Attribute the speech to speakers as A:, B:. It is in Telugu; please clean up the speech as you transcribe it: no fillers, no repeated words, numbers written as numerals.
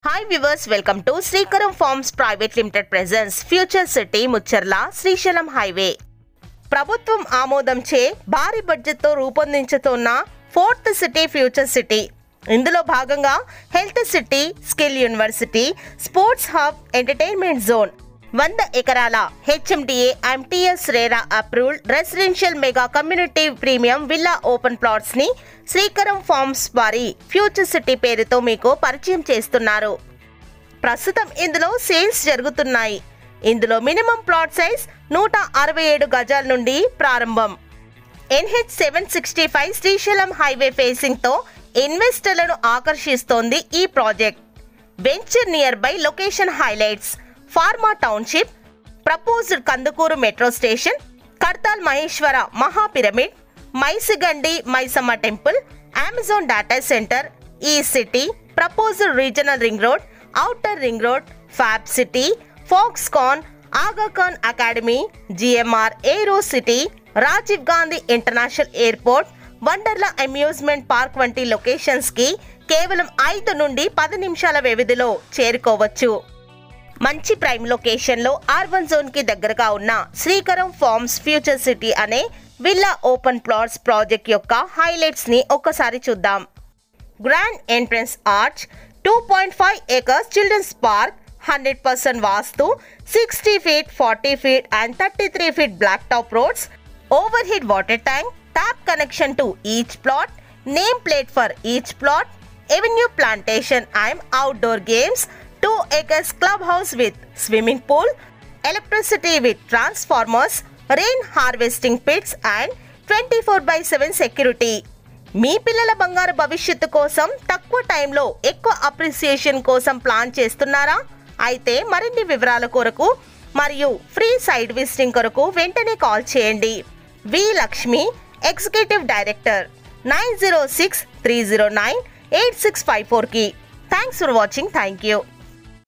A: Hi viewers, welcome to Srikaram Farms Private Limited presents Future City Mucherla Srisailam highway. ప్రభుత్వం ఆమోదంచే భారీ బడ్జెట్తో రూపొందించుతున్న ఫోర్త్ సిటీ ఫ్యూచర్ సిటీ. ఇందులో భాగంగా health city, skill university, sports hub, entertainment zone, 100 ఎకరాల HMDA MTS RERA approved residential mega community premium villa open plots ని శ్రీకరం ఫార్మ్స్ వారి ఫ్యూచర్ సిటీ పేరుతో మీకు పరిచయం చేస్తున్నారు. ప్రస్తుతం ఇందులో సేల్స్ జరుగుతున్నాయి. ఇందులో మినిమం ప్లాట్ సైజ్ 167 గజాల నుండి ప్రారంభం. NH 765 శ్రీశైలం హైవే ఫేసింగ్ తో ఇన్వెస్టర్లను ఆకర్షిస్తోంది ఈ project. Venture nearby location highlights: pharma township, proposed Kandukur metro station, Kadthal Maheshwara Maha pyramid, Maisigandi Maisamma temple, Amazon data centre, E city, proposed regional ring road, outer ring road, fab city, Foxconn, Aga Khan academy, GMR aero city, Rajiv Gandhi international airport, Wonderla amusement park వంటి లొకేషన్స్ కి కేవలం 5 నుండి 10 నిమిషాల వ్యవధిలో చేరుకోవచ్చు. మంచి ప్రైమ్ లొకేషన్ లో R1 జోన్ కి దగ్గరగా ఉన్న శ్రీకరం ఫార్మ్స్ ఫ్యూచర్ సిటీ అనే విల్లా ఓపెన్ ప్లాట్స్ ప్రాజెక్ట్ యొక్క హైలైట్స్ ని ఒక్కసారి చూద్దాం. Grand entrance arch, 2.5 acres children's park, 100% vastu, 60 feet, 40 feet and 33 feet black top roads, overhead water tank, tap connection to each plot, name plate for each plot, avenue plantation and outdoor games, 2 acres clubhouse with swimming pool, electricity with transformers, rain harvesting pits and 24/7 security. మీ పిల్లల బంగారు భవిష్యత్తు కోసం తక్కువ టైంలో ఎక్కువ అప్రిసియేషన్ కోసం ప్లాన్ చేస్తున్నారా? అయితే మరిన్ని వివరాల కొరకు మరియు ఫ్రీ సైట్ విజిటింగ్ కొరకు వెంటనే కాల్ చేయండి. వి లక్ష్మి, ఎగ్జిక్యూటివ్ డైరెక్టర్, 9063098654 కి. Thanks for watching. Thank you.